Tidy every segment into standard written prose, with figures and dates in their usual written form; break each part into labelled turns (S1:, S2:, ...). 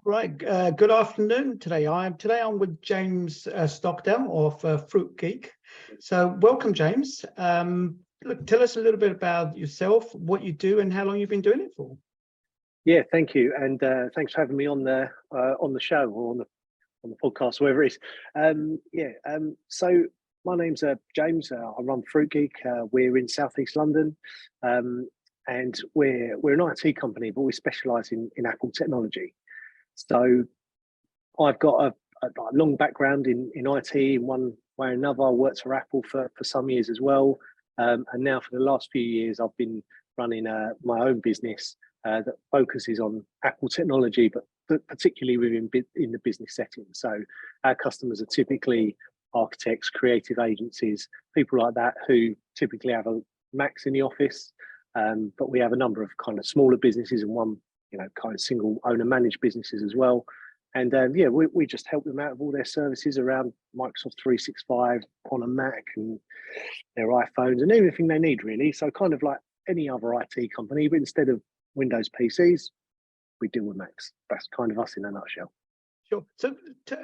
S1: Right. Good afternoon. Today I'm with James Stockdale of Fruit Geek. So welcome, James. Look, tell us a little bit about yourself, what you do, and how long you've been doing it for.
S2: Yeah, thank you, and thanks for having me on the show or on the podcast, wherever it is. So my name's James. I run Fruit Geek. We're in Southeast London, and we're an IT company, but we specialise in Apple technology. So I've got a long background in IT in one way or another. I worked for Apple for some years as well, and now for the last few years I've been running my own business that focuses on Apple technology, but particularly in the business setting. So our customers are typically architects, creative agencies, people like that who typically have a Macs in the office, but we have a number of kind of smaller businesses and one kind of single owner managed businesses as well. And we just help them out of all their services around Microsoft 365 on a Mac and their iPhones and everything they need, really. So kind of like any other IT company, but instead of Windows PCs, we deal with Macs. That's kind of us in a nutshell.
S1: Sure. So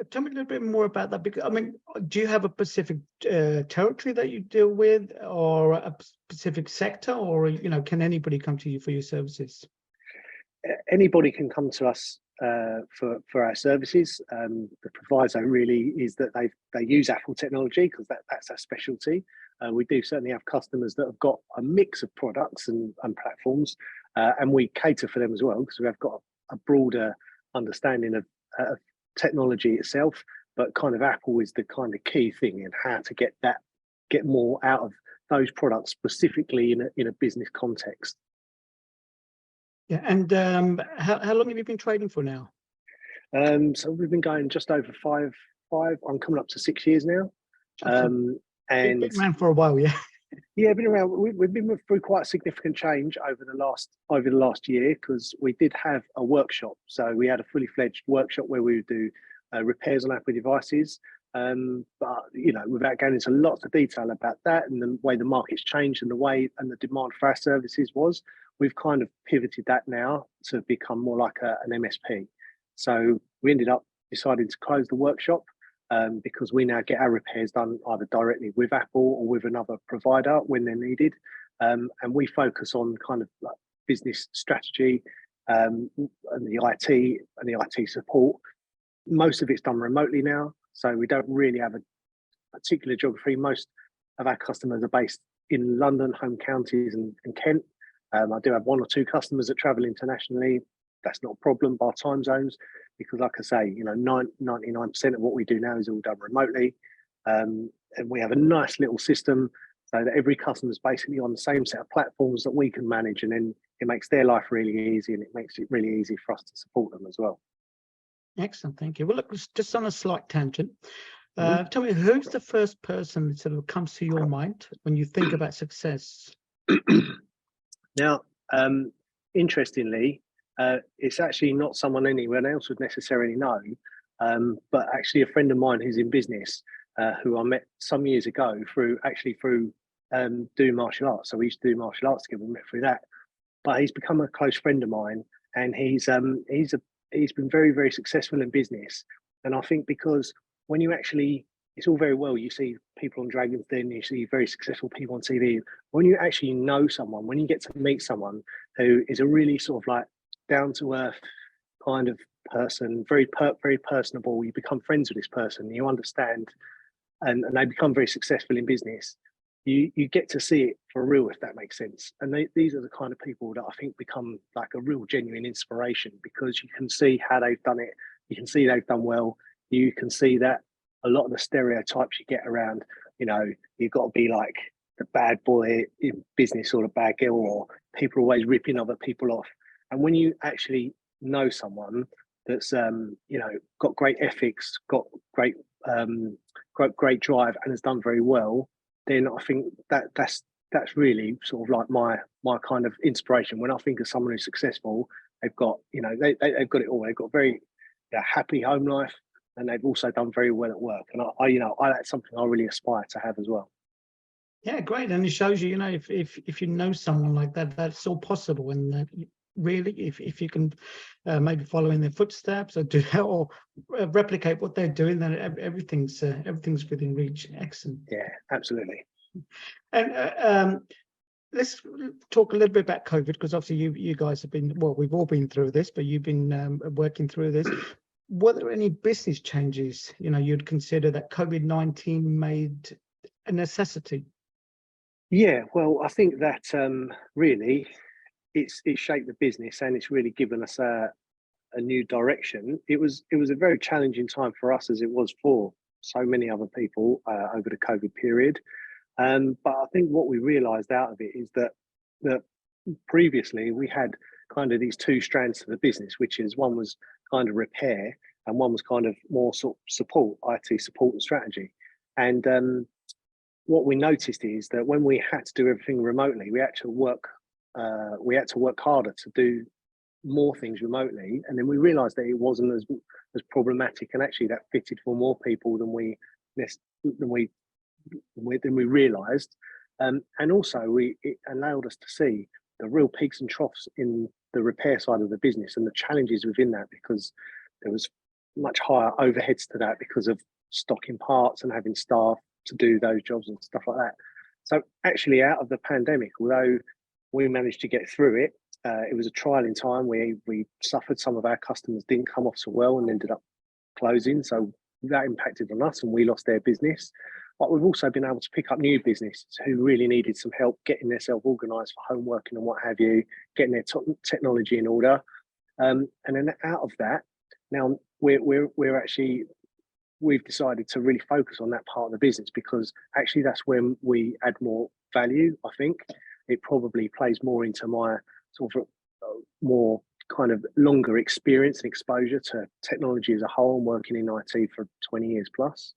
S1: tell me a little bit more about that. Because I mean, do you have a specific territory that you deal with, or a specific sector, or can anybody come to you for your services?
S2: Anybody can come to us for our services. The proviso really is that they use Apple technology because that's our specialty. We do certainly have customers that have got a mix of products and platforms, and we cater for them as well because we've got a broader understanding of technology itself. But kind of Apple is the kind of key thing in how to get more out of those products specifically in a business context.
S1: Yeah, and how long have you been trading for now?
S2: So we've been going just over five. I'm coming up to 6 years now.
S1: And been around for a while, yeah.
S2: Yeah, been around. We've been through quite a significant change over the last year because we did have a workshop. So we had a fully fledged workshop where we would do repairs on Apple devices. But without going into lots of detail about that and the way the market's changed and the way and the demand for our services was, we've kind of pivoted that now to become more like an MSP. So we ended up deciding to close the workshop because we now get our repairs done either directly with Apple or with another provider when they're needed. And we focus on kind of like business strategy and the IT support. Most of it's done remotely now. So we don't really have a particular geography. Most of our customers are based in London, home counties and Kent. I do have one or two customers that travel internationally. That's not a problem by time zones because, like I say, 99% of what we do now is all done remotely. And we have a nice little system so that every customer is basically on the same set of platforms that we can manage. And then it makes their life really easy and it makes it really easy for us to support them as well.
S1: Excellent, thank you. Well, look, just on a slight tangent, tell me, who's the first person that sort of comes to your mind when you think about success?
S2: Now, interestingly, it's actually not someone anyone else would necessarily know, but actually a friend of mine who's in business, who I met some years ago through doing martial arts. So we used to do martial arts together. We met through that, but he's become a close friend of mine, and he's been very, very successful in business. And I think because when you actually, it's all very well, you see people on Dragon's Den, you see very successful people on TV. When you actually know someone, when you get to meet someone who is a really sort of like down to earth kind of person, very personable, you become friends with this person, you understand, and they become very successful in business. You get to see it for real, if that makes sense. And these are the kind of people that I think become like a real genuine inspiration because you can see how they've done it. You can see they've done well. You can see that a lot of the stereotypes you get around, you've got to be like the bad boy in business or the bad girl, or people always ripping other people off. And when you actually know someone that's, got great ethics, got great drive and has done very well, then I think that's really sort of like my kind of inspiration. When I think of someone who's successful, they've got, they've got it all. They've got very happy home life, and they've also done very well at work. And I that's something I really aspire to have as well.
S1: Yeah, great. And it shows you, if you know someone like that, that's all possible. And really, if you can maybe follow in their footsteps or do or replicate what they're doing, then everything's within reach. Excellent.
S2: Yeah, absolutely.
S1: And let's talk a little bit about COVID, because obviously you guys have been, well, we've all been through this, but you've been working through this. Were there any business changes, you'd consider that COVID-19 made a necessity?
S2: Yeah, well, I think that really it's shaped the business, and it's really given us a new direction. It was a very challenging time for us, as it was for so many other people over the COVID period. But I think what we realised out of it is that previously we had kind of these two strands to the business, which is one was kind of repair and one was kind of more sort of support, IT support and strategy. And what we noticed is that when we had to do everything remotely, we had to work harder to do more things remotely, and then we realised that it wasn't as problematic, and actually that fitted for more people than we realised, and also it allowed us to see the real peaks and troughs in the repair side of the business and the challenges within that, because there was much higher overheads to that because of stocking parts and having staff to do those jobs and stuff like that. So actually, out of the pandemic, although we managed to get through it, it was a trialing time. We suffered. Some of our customers didn't come off so well and ended up closing, so that impacted on us and we lost their business. But we've also been able to pick up new businesses who really needed some help getting themselves organised for home working and what have you, getting their technology in order. And then out of that, now we've decided to really focus on that part of the business, because actually that's when we add more value. I think it probably plays more into my sort of more kind of longer experience and exposure to technology as a whole, and working in IT for 20 years plus.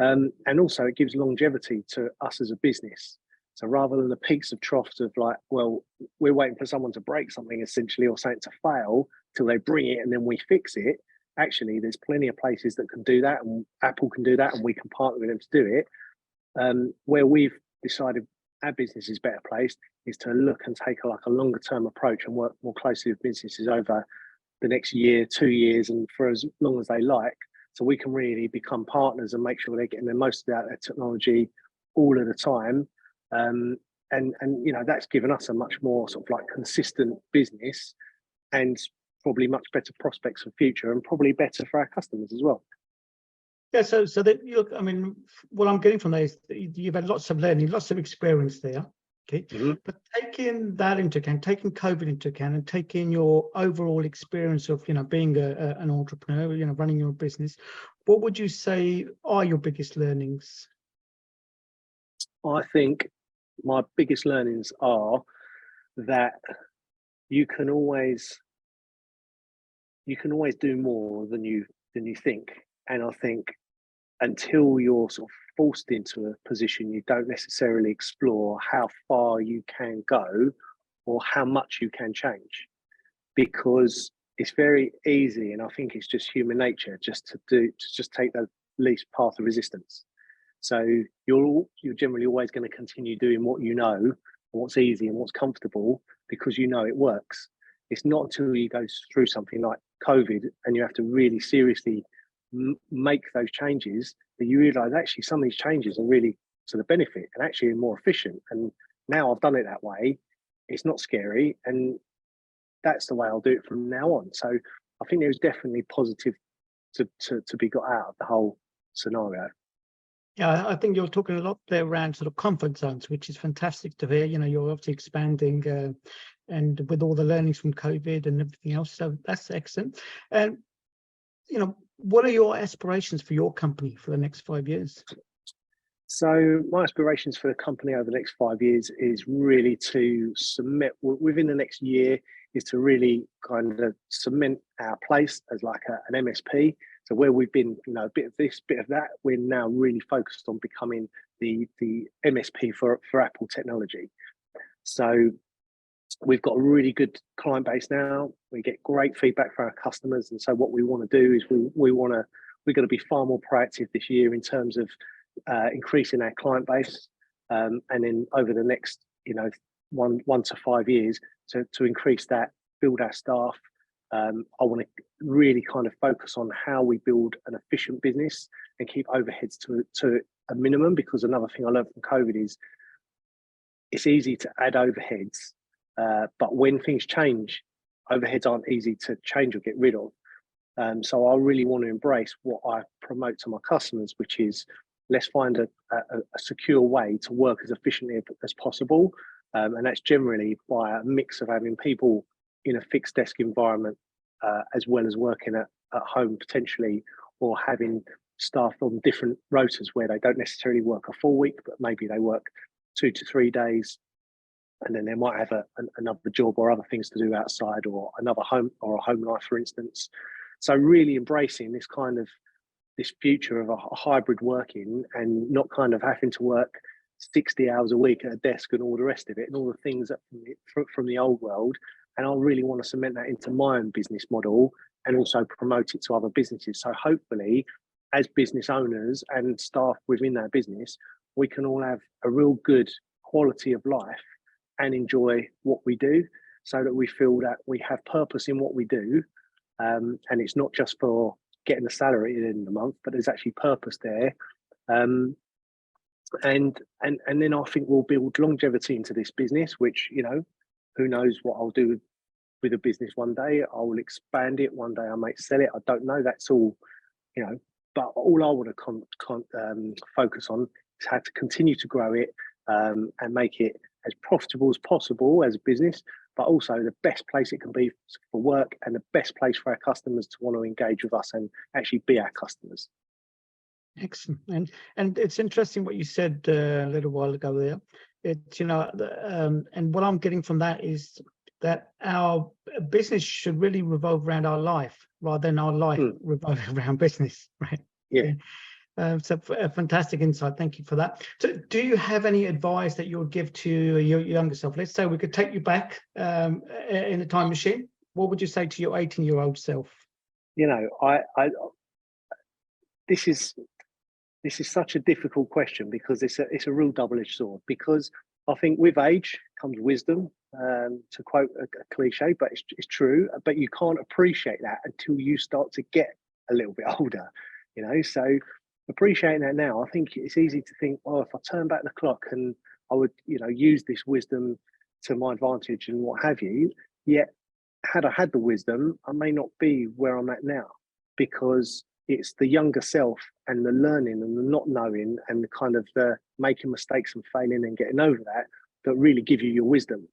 S2: And also it gives longevity to us as a business. So rather than the peaks of troughs of like, well, we're waiting for someone to break something essentially, or something to fail till they bring it and then we fix it. Actually, there's plenty of places that can do that, and Apple can do that, and we can partner with them to do it. Where we've decided our business is better placed is to look and take a longer term approach and work more closely with businesses over the next year, 2 years, and for as long as they like, so we can really become partners and make sure they're getting the most out of their technology all of the time. And that's given us a much more sort of like consistent business, and probably much better prospects for future, and probably better for our customers as well.
S1: Yeah, so that I mean, what I'm getting from that is that you've had lots of learning, lots of experience there. Okay, but taking that into account, taking COVID into account, and taking your overall experience of being an entrepreneur, running your business, what would you say are your biggest learnings?
S2: I think my biggest learnings are that you can always do more than you think, and I think until you're sort of forced into a position, you don't necessarily explore how far you can go or how much you can change, because it's very easy, and I think it's just human nature just to take the least path of resistance. So you're generally always going to continue doing what you know, and what's easy and what's comfortable, because it works. It's not until you go through something like COVID and you have to really seriously make those changes that you realise actually some of these changes are really to the benefit and actually more efficient. And now I've done it that way, it's not scary, and that's the way I'll do it from now on. So I think there's definitely positive to be got out of the whole scenario.
S1: Yeah, I think you're talking a lot there around sort of comfort zones, which is fantastic to hear. You're obviously expanding, and with all the learnings from COVID and everything else, so that's excellent. And what are your aspirations for your company for the next 5 years?
S2: So my aspirations for the company over the next 5 years is really to cement within the next year, is to really kind of cement our place as like an MSP. So where we've been, a bit of this, bit of that, we're now really focused on becoming the MSP for Apple technology. So we've got a really good client base now. We get great feedback from our customers, and so what we want to do is we're going to be far more proactive this year in terms of increasing our client base, and then over the next 1 to 5 years to increase that build our staff. I want to really kind of focus on how we build an efficient business and keep overheads to a minimum, because another thing I learned from COVID is it's easy to add overheads, but when things change, overheads aren't easy to change or get rid of. So I really want to embrace what I promote to my customers, which is let's find a secure way to work as efficiently as possible. And that's generally by a mix of having people in a fixed desk environment, as well as working at home potentially, or having staff on different rotas where they don't necessarily work a full week, but maybe they work 2 to 3 days, and then they might have another job or other things to do outside, or another home or a home life, for instance. So really embracing this kind of this future of a hybrid working, and not kind of having to work 60 hours a week at a desk and all the rest of it, and all the things that from the old world. And I really want to cement that into my own business model and also promote it to other businesses. So hopefully, as business owners and staff within that business, we can all have a real good quality of life and enjoy what we do, so that we feel that we have purpose in what we do. And it's not just for getting the salary at the end of the month, but there's actually purpose there. And then I think we'll build longevity into this business, which, you know, who knows what I'll do with a business one day. I will expand it one day. I might sell it. I don't know. That's all, you know. But all I want to focus on is how to continue to grow it, and make it as profitable as possible as a business, but also the best place it can be for work, and the best place for our customers to want to engage with us and actually be our customers.
S1: Excellent. And it's interesting what you said a little while ago there. It's, you know, and what I'm getting from that is that our business should really revolve around our life rather than our life revolving around business, right?
S2: Yeah.
S1: So a fantastic insight. Thank you for that. So do you have any advice that you would give to your younger self? Let's say we could take you back in a time machine. What would you say to your 18-year-old self?
S2: You know, this is such a difficult question, because it's a real double-edged sword. Because I think with age comes wisdom, to quote a cliche, but it's true. But you can't appreciate that until you start to get a little bit older, you know. So appreciating that now, I think it's easy to think, well, if I turn back the clock and I would, you know, use this wisdom to my advantage and what have you. Yet, had I had the wisdom, I may not be where I'm at now, because it's the younger self and the learning and the not knowing and the kind of the making mistakes and failing and getting over that really give you your wisdom.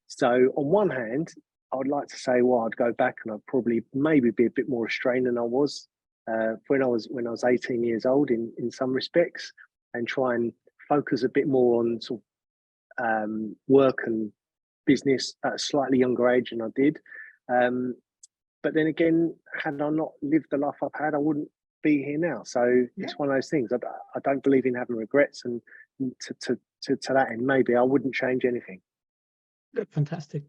S2: So on one hand, I would like to say, well, I'd go back and I'd probably maybe be a bit more restrained than I was when I was 18 years old in some respects, and try and focus a bit more on sort of work and business at a slightly younger age than I did. But then again, had I not lived the life I've had, I wouldn't be here now. So it's one of those things. I don't believe in having regrets, and to that end, maybe I wouldn't change anything.
S1: Fantastic.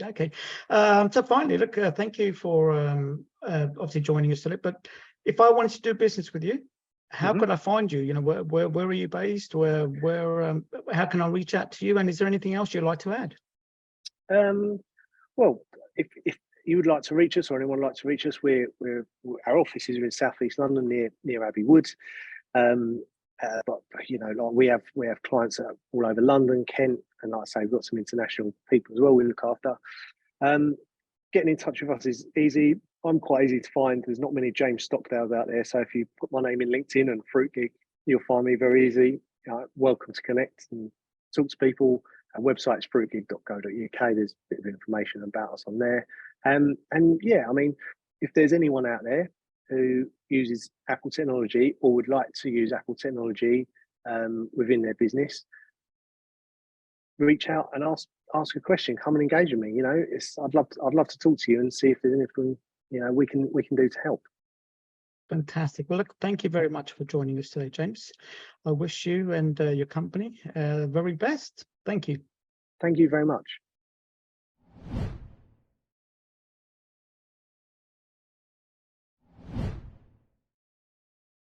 S1: Okay. So finally, look, thank you for obviously joining us today. But if I wanted to do business with you, how could I find you? You know, where are you based? Where how can I reach out to you? And is there anything else you'd like to add?
S2: Well, if you would like to reach us, or anyone would like to reach us, our offices are in South East London near Abbey Wood. But you know, like we have clients all over London, Kent, and like I say, we've got some international people as well we look after. Getting in touch with us is easy. I'm quite easy to find. There's not many James Stockdales out there, so if you put my name in LinkedIn and Fruit Geek, you'll find me very easy. Welcome to connect and talk to people. Our website is fruitgeek.co.uk. There's a bit of information about us on there. And yeah, I mean, if there's anyone out there who uses Apple technology or would like to use Apple technology within their business, reach out and ask a question. Come and engage with me. You know, I'd love to talk to you and see if there's anything, you know, we can do to help.
S1: Fantastic. Well, look, thank you very much for joining us today, James. I wish you and your company very best. Thank you.
S2: Thank you very much.